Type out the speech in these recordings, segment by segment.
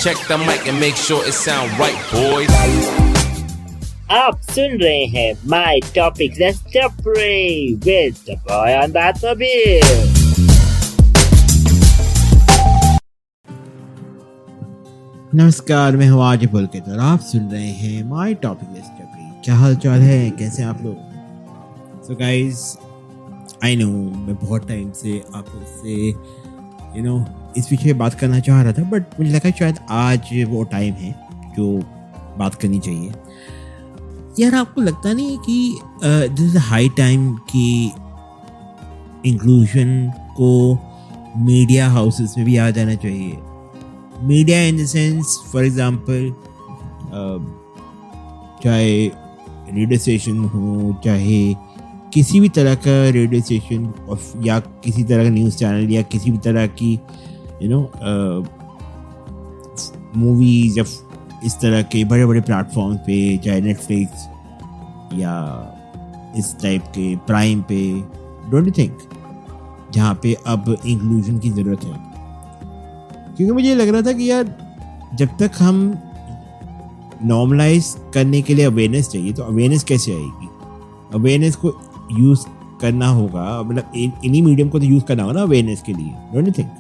Check the mic and make sure it sound right, boys. आप सुन रहे हैं My Topic Let's Pray with the boy on that bill. नमस्कार, मैं हूँ आज पुलकित और आप सुन रहे हैं माई टॉपिक लिस्ट अपनी। क्या हाल चाल है, कैसे आप लोग? सो गाइज, आई नो मैं बहुत टाइम से आपको से इस विषय बात करना चाह रहा था, बट मुझे लगा शायद आज वो टाइम है जो बात करनी चाहिए। यार, आपको लगता नहीं कि दिस इज हाई टाइम कि इंक्लूजन को मीडिया हाउसेस में भी आ जाना चाहिए? Media in the sense, for example, चाहे रेडियो स्टेशन हो, चाहे किसी भी तरह का रेडियो स्टेशन या किसी तरह का न्यूज़ चैनल या किसी भी तरह की मूवीज या इस तरह के बड़े बड़े प्लेटफॉर्म पे, चाहे नेटफ्लिक्स या इस टाइप के प्राइम पे, डोंट यू थिंक, जहाँ पे अब इंक्लूजन की ज़रूरत है? क्योंकि मुझे लग रहा था कि यार, जब तक हम नॉर्मलाइज करने के लिए अवेयरनेस चाहिए, तो अवेयरनेस कैसे आएगी? अवेयरनेस को यूज़ करना होगा, मतलब इन्हीं मीडियम को तो यूज़ करना होगा ना अवेयरनेस के लिए, डोंट यू थिंक?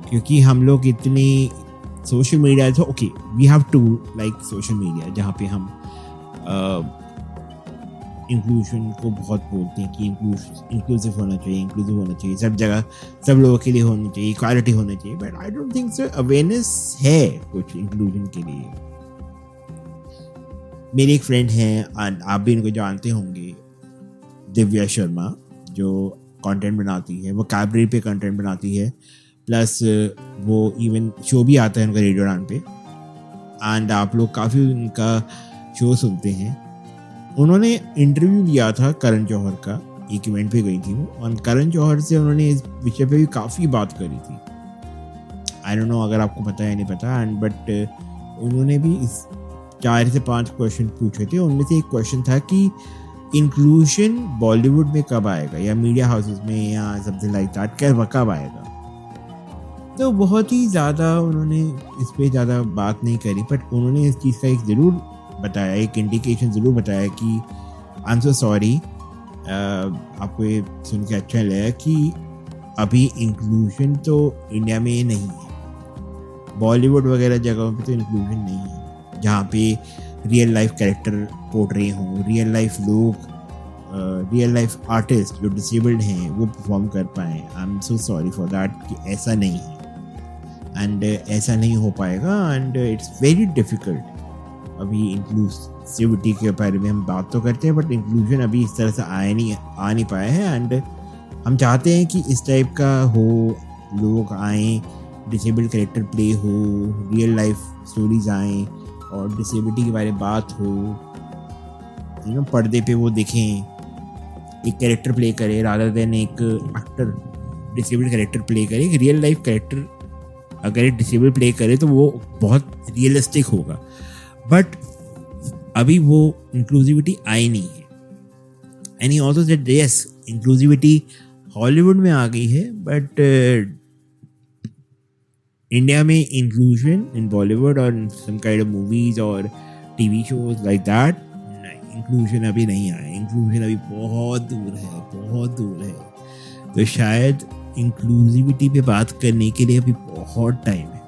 क्योंकि हम लोग इतनी सोशल मीडिया, तो okay, we have to like social media, जहाँ पे हम इंक्लूजन को बहुत बोलते हैं कि इंक्लूसिव होना चाहिए, सब जगह सब लोगों के लिए होना चाहिए, इक्वालिटी होना चाहिए, but I don't think so awareness है कुछ इंक्लूजन के लिए। मेरी एक फ्रेंड है, आप भी इनको जानते होंगे, दिव्या शर्मा, जो कंटेंट बनाती है, वो कैबरी पे कंटेंट बनाती है, प्लस वो इवन शो भी आता है उनका रेडियो डान पे, एंड आप लोग काफ़ी उनका शो सुनते हैं। उन्होंने इंटरव्यू लिया था करण जौहर का, एक इवेंट पे गई थी वो, और करण जौहर से उन्होंने इस विषय पे भी काफ़ी बात करी थी। आई डोंट नो अगर आपको पता है या नहीं पता, एंड बट उन्होंने भी इस 4 से 5 क्वेश्चन पूछे थे। उनमें से एक क्वेश्चन था कि इंक्लूजन बॉलीवुड में कब आएगा, या मीडिया हाउसेस में, या समथिंग लाइक दैट, कब आएगा? तो बहुत ही ज़्यादा उन्होंने इस पर ज़्यादा बात नहीं करी, बट उन्होंने इस चीज़ का एक ज़रूर बताया, एक इंडिकेशन ज़रूर बताया कि आई एम सो सॉरी, आपको ये सुन के अच्छा लगा कि अभी इंक्लूजन तो इंडिया में नहीं है, बॉलीवुड वगैरह जगहों पे तो इंक्लूजन नहीं है, जहाँ पे रियल लाइफ कैरेक्टर पोर्ट्रे हों, रियल लाइफ लोग, रियल लाइफ आर्टिस्ट जो डिसेबल्ड हैं वो परफॉर्म कर पाएँ। I am so sorry for that कि ऐसा नहीं है, एंड ऐसा नहीं हो पाएगा, एंड इट्स वेरी डिफ़िकल्ट। अभी इंक्लूसिविटी के बारे में हम बात तो करते हैं, बट इंक्लूजन अभी इस तरह से आ नहीं पाया है, एंड हम चाहते हैं कि इस टाइप का हो, लोग आएँ, डिसेबल्ड कैरेक्टर प्ले हो, रियल लाइफ स्टोरीज आएँ और डिसेबिलिटी के बारे में बात हो, पर्दे पे वो दिखें, एक कैरेक्टर प्ले करे रादर देन एक एक्टर डिसेबल्ड कैरेक्टर प्ले करे। एक रियल लाइफ कैरेक्टर अगर एक डिसेबल प्ले करे तो वो बहुत रियलिस्टिक होगा, बट अभी वो इंक्लूसिविटी आई नहीं है। And he also said yes, inclusivity Hollywood में आ गई है, बट इंडिया में इंक्लूजन इन बॉलीवुड और सम काइंड ऑफ मूवीज और TV shows like that, inclusion अभी नहीं आया। इंक्लूजन अभी बहुत दूर है। तो शायद इंक्लूसिविटी पे बात करने के लिए अभी बहुत टाइम है,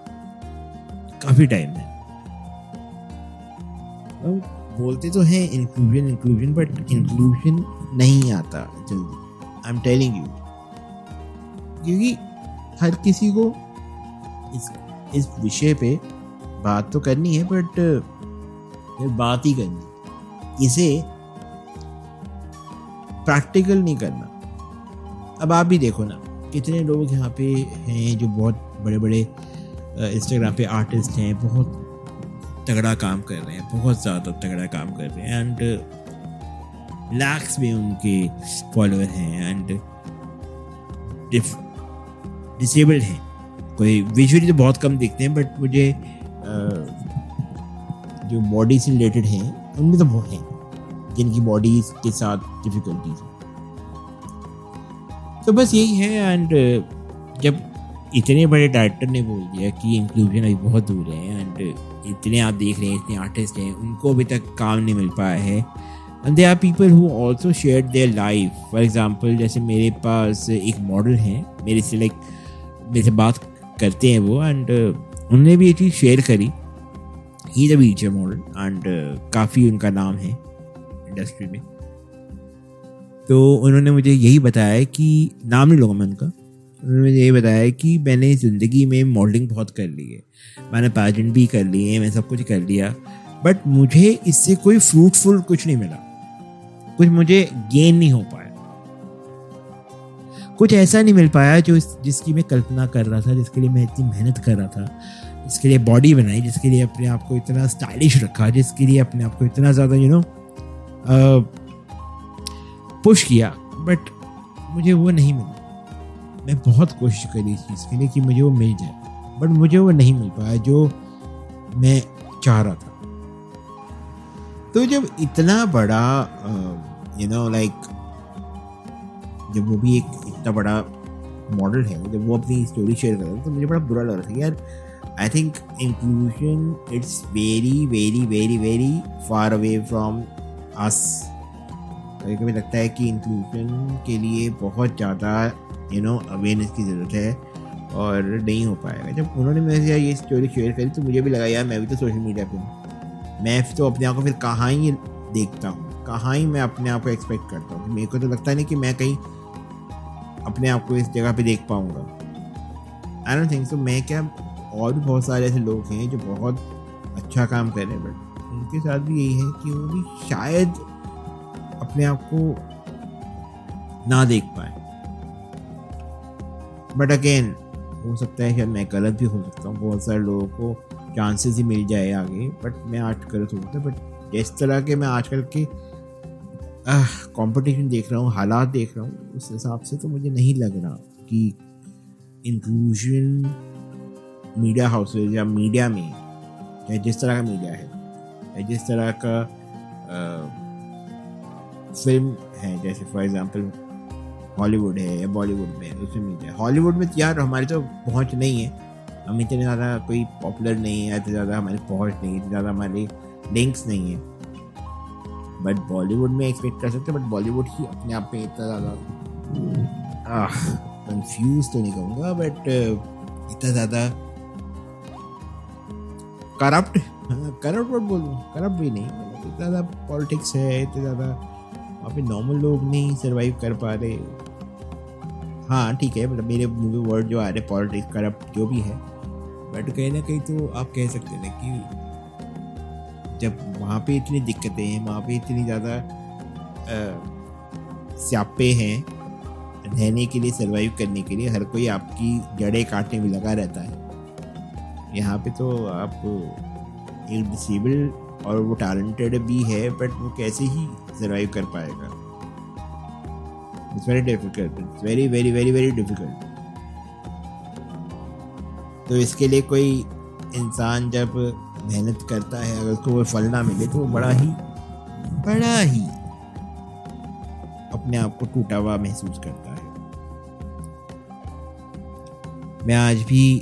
काफ़ी टाइम है। बोलते तो हैं इंक्लूजन, बट इंक्लूजन नहीं आता जल्दी, आई एम टेलिंग यू, क्योंकि हर किसी को इस विषय पे बात तो करनी है, बट फिर बात ही करनी, इसे प्रैक्टिकल नहीं करना। अब आप भी देखो ना, कितने लोग यहाँ पे हैं जो बहुत बड़े बड़े इंस्टाग्राम पे आर्टिस्ट हैं, बहुत तगड़ा काम कर रहे हैं, बहुत ज़्यादा तगड़ा काम कर रहे हैं, एंड लैक्स में उनके फॉलोअर हैं, एंड डिसेबल्ड हैं। कोई विजुअली तो बहुत कम दिखते हैं, बट मुझे जो बॉडी से रिलेटेड हैं उनमें तो बहुत हैं जिनकी बॉडी के साथ डिफिकल्टीज हैं। तो बस यही है। एंड जब इतने बड़े डायरेक्टर ने बोल दिया कि इंक्लूजन अभी बहुत दूर है एंड इतने आप देख रहे हैं इतने आर्टिस्ट हैं उनको अभी तक काम नहीं मिल पाया है and they are people who also share their life. For example जैसे मेरे पास एक मॉडल हैं मेरे से मेरे से बात करते हैं वो एंड उन्होंने भी ये चीज़ शेयर करी. He is a wheelchair model and काफ़ी उनका नाम है इंडस्ट्री में. तो उन्होंने मुझे यही बताया कि नाम नहीं लूँगा मैं उनका. उन्होंने मुझे यही बताया कि मैंने ज़िंदगी में मॉडलिंग बहुत कर ली है, मैंने पैजेंट भी कर लिए हैं, मैं सब कुछ कर लिया, बट मुझे इससे कोई फ्रूटफुल कुछ नहीं मिला, कुछ मुझे गेन नहीं हो पाया, कुछ ऐसा नहीं मिल पाया जो जिसकी मैं कल्पना कर रहा था, जिसके लिए मैं इतनी मेहनत कर रहा था, जिसके लिए बॉडी बनाई, जिसके लिए अपने आप को इतना स्टाइलिश रखा, जिसके लिए अपने आप को इतना ज़्यादा पुश किया, बट मुझे वो नहीं मिला. मैं बहुत कोशिश करी इस चीज़ के लिए कि मुझे वो मिल जाए, बट मुझे वो नहीं मिल पाया जो मैं चाह रहा था. तो जब इतना बड़ा जब वो भी एक इतना बड़ा मॉडल है, जब वो अपनी स्टोरी शेयर कर रहा था तो मुझे बड़ा बुरा लग रहा था यार. I think inclusion it's very very very very far away from us. कभी कभी लगता है कि इंक्लूजन के लिए बहुत ज़्यादा अवेयरनेस की ज़रूरत है और नहीं हो पाएगा. जब उन्होंने मेरे से ये स्टोरी शेयर करी तो मुझे भी लगा यार मैं भी तो सोशल मीडिया पे हूँ, मैं तो अपने आप को फिर कहाँ ही देखता हूँ, कहाँ ही मैं अपने आप को एक्सपेक्ट करता हूँ. मेरे को तो लगता नहीं कि मैं कहीं अपने आप को इस जगह पे देख पाऊँगा. I don't think so. मैं क्या, और भी बहुत सारे ऐसे लोग हैं जो बहुत अच्छा काम कर रहे हैं, बट उनके साथ भी यही है कि वो भी शायद अपने आप को ना देख पाए. बट अगेन हो सकता है कि मैं गलत भी हो सकता हूँ, बहुत सारे लोगों को चांसेस ही मिल जाए आगे, बट मैं आज गलत हो सकता है. बट जिस तरह के मैं आजकल के कंपटीशन देख रहा हूँ, हालात देख रहा हूँ, उस हिसाब से तो मुझे नहीं लग रहा कि इंक्लूजन मीडिया हाउसेज या मीडिया में, या जिस तरह का मीडिया है या जिस तरह का फिल्म है, जैसे फॉर एग्जांपल हॉलीवुड है या बॉलीवुड में, उसमें मीडिया. हॉलीवुड में यार हमारी तो पहुंच नहीं है, हम इतने ज़्यादा कोई पॉपुलर नहीं है, इतने ज़्यादा हमारी पहुंच नहीं है, इतने ज़्यादा हमारे लिंक्स नहीं है. बट बॉलीवुड में एक्सपेक्ट कर सकते हैं, बट बॉलीवुड ही अपने आप में इतना ज़्यादा कंफ्यूज तो नहीं कहूँगा, बट इतना ज़्यादा करप्ट मत बोलूँ, करप्ट भी नहीं, इतना ज़्यादा पॉलिटिक्स है, इतना ज़्यादा वहाँ पे नॉर्मल लोग नहीं सर्वाइव कर पा रहे. हाँ ठीक है, मतलब मेरे मुँह में वर्ड जो आ रहे पॉलिटिक्स, करप्ट जो भी है, बट कहीं ना कहीं तो आप कह सकते हैं ना कि जब वहाँ पे इतनी दिक्कतें हैं, वहाँ पे इतनी ज़्यादा स्यापे हैं रहने के लिए, सर्वाइव करने के लिए, हर कोई आपकी जड़ें काटने में लगा रहता है. यहाँ पे तो आप एक डिसेबल और वो टैलेंटेड भी है, बट वो कैसे ही सर्वाइव कर पाएगा. It's very difficult, it's very very very very difficult. तो इसके लिए कोई इंसान जब मेहनत करता है, अगर उसको वो फल ना मिले तो वो बड़ा ही अपने आप को टूटा हुआ महसूस करता है. मैं आज भी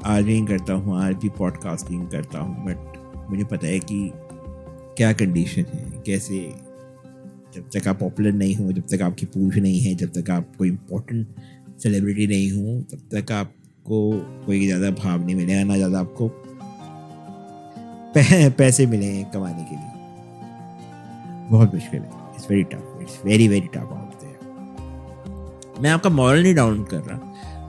आर्टिंग करता हूँ, आज भी पॉडकास्टिंग करता हूँ, बट मुझे पता है कि क्या कंडीशन है, कैसे. जब तक आप पॉपुलर नहीं हो, जब तक आपकी पूछ नहीं है, जब तक आप कोई इम्पोर्टेंट सेलिब्रिटी नहीं हो, तब तक आपको कोई ज़्यादा भाव नहीं मिलेगा, ना ज़्यादा आपको पैसे मिले कमाने के लिए. बहुत मुश्किल है. It's very tough, it's very very tough out there. मैं आपका मॉरल नहीं डाउन कर रहा,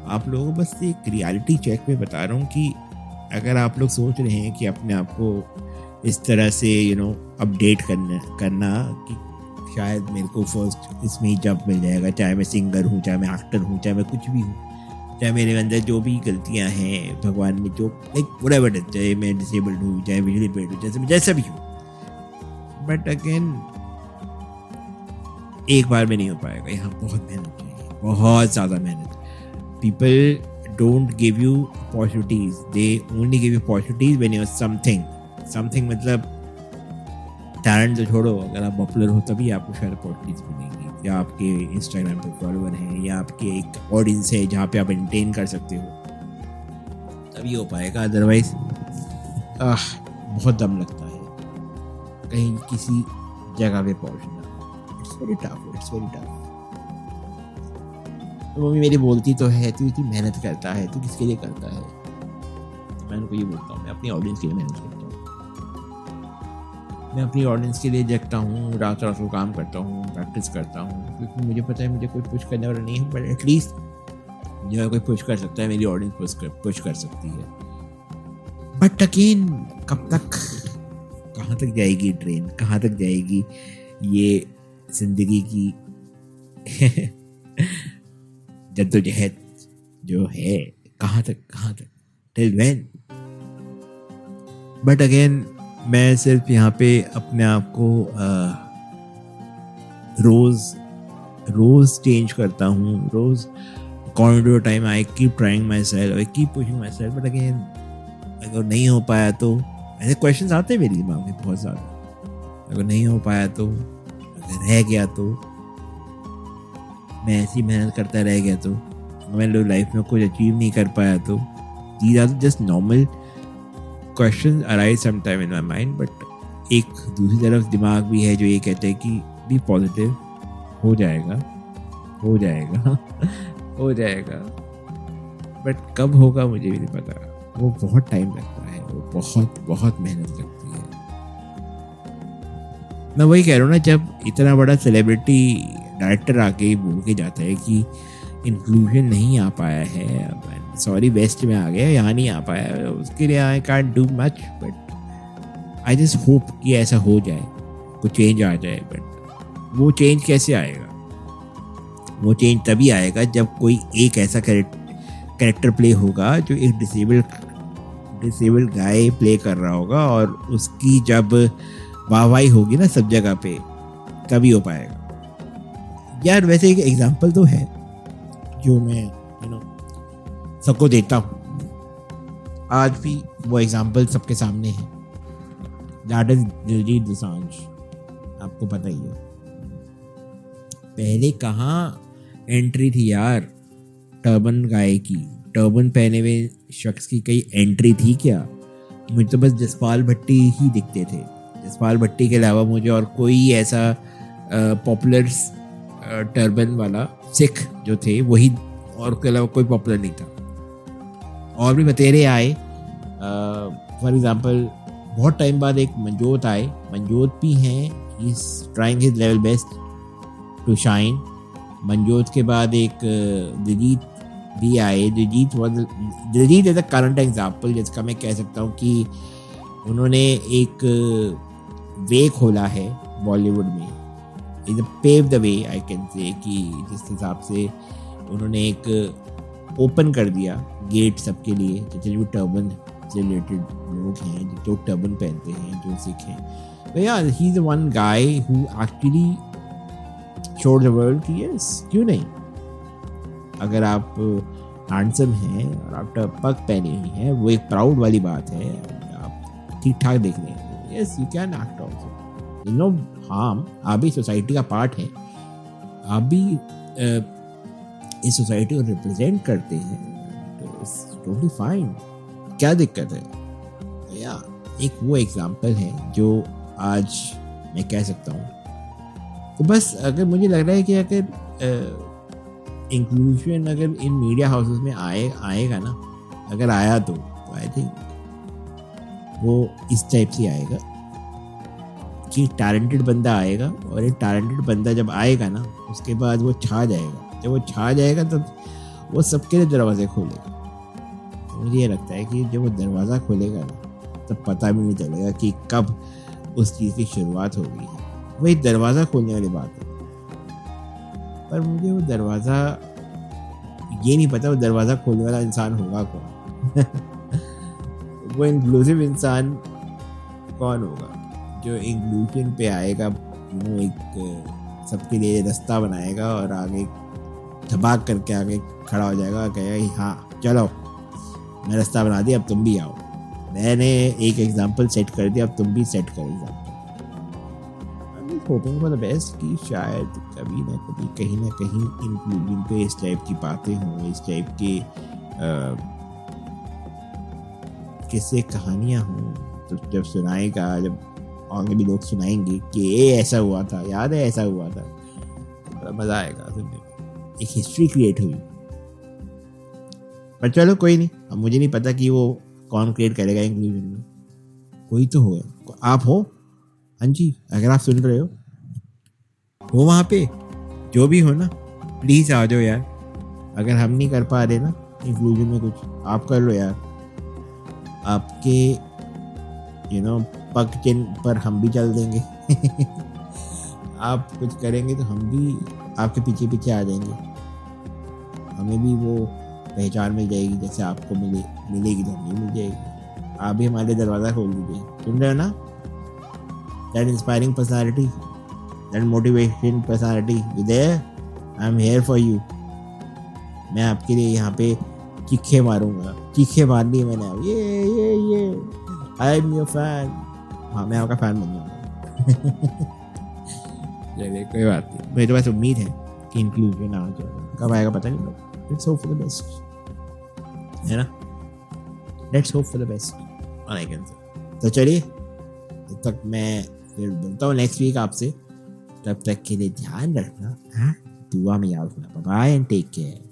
आप लोगों को बस एक रियलिटी चेक में बता रहा हूँ कि अगर आप लोग सोच रहे हैं कि अपने आप को इस तरह से अपडेट करना कि शायद मेरे को फर्स्ट इसमें ही जॉब मिल जाएगा, चाहे मैं सिंगर हूँ, चाहे मैं एक्टर हूँ, चाहे मैं कुछ भी हूँ, चाहे मेरे अंदर जो भी गलतियाँ हैं भगवान ने जो व्हाटएवर, चाहे मैं डिसेबल्ड हूँ, चाहे विजुअली इम्पेयर्ड हूँ, जैसा भी हूँ, बट अगेन एक बार में नहीं हो पाएगा. यहाँ बहुत मेहनत चाहिए, बहुत ज़्यादा मेहनत. People don't give you opportunities, they only give you opportunities when you're something मतलब टैलेंट तो छोड़ो, अगर आप पॉपुलर हो तभी आपको शायद अपॉर्चुनिटीज मिलेंगी, या आपके इंस्टाग्राम पे फॉलोअर हैं, या आपके एक ऑडियंस है जहाँ पे आप एंटरटेन कर सकते हो. तभी हो पाएगा, अदरवाइज बहुत दम लगता है कहीं किसी जगह पे पहुंचना। It's very tough. तो मम्मी मेरी बोलती तो है तू इतनी मेहनत करता है, तू किसके लिए करता है? तो मैं उनको ये बोलता हूँ मैं अपनी ऑडियंस के लिए मेहनत करता हूँ, मैं अपनी ऑडियंस के लिए जगता हूँ, रात रात को काम करता हूँ, प्रैक्टिस करता हूँ, क्योंकि मुझे पता है मुझे कोई पुश करने वाला नहीं है, बट एटलीस्ट जो है कोई पुश कर सकता है, मेरी ऑडियंस पुश कर सकती है। बट अगेन कब तक, कहाँ तक जाएगी ट्रेन, कहाँ तक जाएगी ये जिंदगी की जद्दोजहद जो है, कहाँ तक टिल व्हेन? बट अगेन मैं सिर्फ यहाँ पे अपने आप को रोज चेंज करता हूँ, रोज according to time I keep trying myself, I keep pushing myself. But again अगर नहीं हो पाया तो ऐसे क्वेश्चन आते हैं मेरे दिमाग में बहुत ज़्यादा। अगर नहीं हो पाया तो, अगर रह गया तो, मैं ऐसी मेहनत करता रह गया तो, मैं लाइफ में कुछ अचीव नहीं कर पाया तो, these are just normal question arise some time in my mind. But एक दूसरी तरफ दिमाग भी है जो ये कहते हैं कि बी पॉजिटिव, हो जाएगा हो जाएगा। बट कब होगा मुझे भी नहीं पता, वो बहुत टाइम लगता है, वो बहुत मेहनत लगती है। मैं वही कह रहा हूँ ना, जब इतना बड़ा सेलिब्रिटी डायरेक्टर आके बोल के जाता है कि इंक्लूजन नहीं आ पाया है, सॉरी वेस्ट में आ गया, यहाँ नहीं आ पाया, उसके लिए I can't do much, but I just hope कि ऐसा हो जाए, कुछ चेंज आ जाए। बट वो चेंज कैसे आएगा? वो चेंज तभी आएगा जब कोई एक ऐसा कैरेक्टर प्ले होगा जो एक डिसेबल्ड गाय प्ले कर रहा होगा, और उसकी जब वाहवाही होगी ना सब जगह पे, तभी हो पाएगा। यार वैसे एक एग्जांपल तो है जो मैं सबको देता हूँ, आज भी वो एग्जांपल सबके सामने है, दैट इज दिलजीत दोसांझ। आपको पता ही है पहले कहाँ एंट्री थी यार टर्बन गाय की, टर्बन पहने हुए शख्स की कई एंट्री थी क्या? मुझे तो बस जसपाल भट्टी ही दिखते थे, जसपाल भट्टी के अलावा मुझे और कोई ऐसा पॉपुलर टर्बन वाला सिख जो थे वही, और उसके अलावा कोई पॉपुलर नहीं था। और भी बतेरे आए, फॉर एग्जांपल बहुत टाइम बाद एक मंजोत आए, मंजोत भी हैं, he is trying his level best to shine. Manjot के बाद एक दिलजीत भी आए, Diljit is a current example, जिसका मैं कह सकता हूँ कि उन्होंने एक वे खोला है बॉलीवुड में, is pave the way I can say, कि जिस हिसाब से उन्होंने एक ओपन कर दिया गेट सबके लिए, जो टर्बन से रिलेटेड लोग हैं, जो टर्बन पहनते हैं, जो सिख हैं। तो यार he is one guy who actually showed the world कि यस, क्यों नहीं, अगर आप हैंडसम हैं और आप पग पहने हुई हैं, वो एक प्राउड वाली बात है, आप ठीक ठाक देख रहे हैं, yes you can act also, no harm. आप भी सोसाइटी का पार्ट हैं, आप भी इस सोसाइटी को रिप्रेजेंट करते हैं, तो इट्स टोटली फाइन, क्या दिक्कत है? या एक वो एग्जाम्पल है जो आज मैं कह सकता हूँ। तो बस अगर मुझे लग रहा है कि अगर इंक्लूजन अगर इन मीडिया हाउसेस में आएगा ना, अगर आया तो आई थिंक वो इस टाइप से आएगा कि टैलेंटेड बंदा आएगा, और एक टैलेंटेड बंदा जब आएगा ना, उसके बाद वो छा जाएगा। जब वो छा जाएगा तो वो सबके लिए दरवाजे खोलेगा। तो मुझे ये लगता है कि जब वो दरवाज़ा खोलेगा ना, तब पता भी नहीं चलेगा कि कब उस चीज़ की शुरुआत हो गई है। वही दरवाज़ा खोलने वाली बात है, पर मुझे वो दरवाज़ा ये नहीं पता वो दरवाज़ा खोलने वाला इंसान होगा कौन वो इंक्लूसिव इंसान कौन होगा जो इंक्लूजन पे आएगा, एक सबके लिए रास्ता बनाएगा और आगे धबाक करके आगे खड़ा हो जाएगा और कहेगा कि हाँ चलो मैं रास्ता बना दिया, अब तुम भी आओ, मैंने एक एग्जांपल सेट कर दिया, अब तुम भी सेट करो example. Hoping for the best कि शायद कभी ना कभी कहीं ना कहीं इंक्लूजन पे इस टाइप की बातें हों, इस टाइप के किस्से कहानियाँ हों तो जब सुनाएगा, जब आगे भी लोग सुनाएंगे कि ये ऐसा हुआ था, याद है ऐसा हुआ था, बड़ा मज़ा आएगा सुनने में, एक हिस्ट्री क्रिएट हुई। पर चलो कोई नहीं, अब मुझे नहीं पता कि वो कौन क्रिएट करेगा इंक्लूजन में, कोई तो होगा, आप हो। हाँ जी, अगर आप सुन रहे हो वहाँ पे, जो भी हो ना, प्लीज़ आ जाओ यार। अगर हम नहीं कर पा रहे ना इंक्लूजन में कुछ, आप कर लो यार। आपके पग चिन पर हम भी चल देंगे आप कुछ करेंगे तो हम भी आपके पीछे पीछे आ जाएंगे, हमें भी वो पहचान मिल जाएगी जैसे आपको मिलेगी तो हमें मिल जाएगी। आप भी हमारे दरवाज़ा खोल दीजिए, सुन रहे हो ना? That inspiring personality, that motivation personality, you there? I am here for you. मैं आपके लिए यहाँ पे चीखे मारूंगा, चीखे मार ली मैंने, ये आई एम योर फैन। हाँ, मैं आपका फैन बन जाऊंगा चलिए कोई बात नहीं, मेरे पास उम्मीद है कि इंक्लूजन आना चाहिए, कब आएगा पता नहीं, let's hope for the best, है ना? Let's hope for the best, और आई कैन से। तो चलिए, तब तक मैं फिर मिलता हूँ नेक्स्ट वीक आपसे, तब तक के लिए ध्यान रखना, हाँ, दुआ में याद रखना, बाय एंड टेक केयर।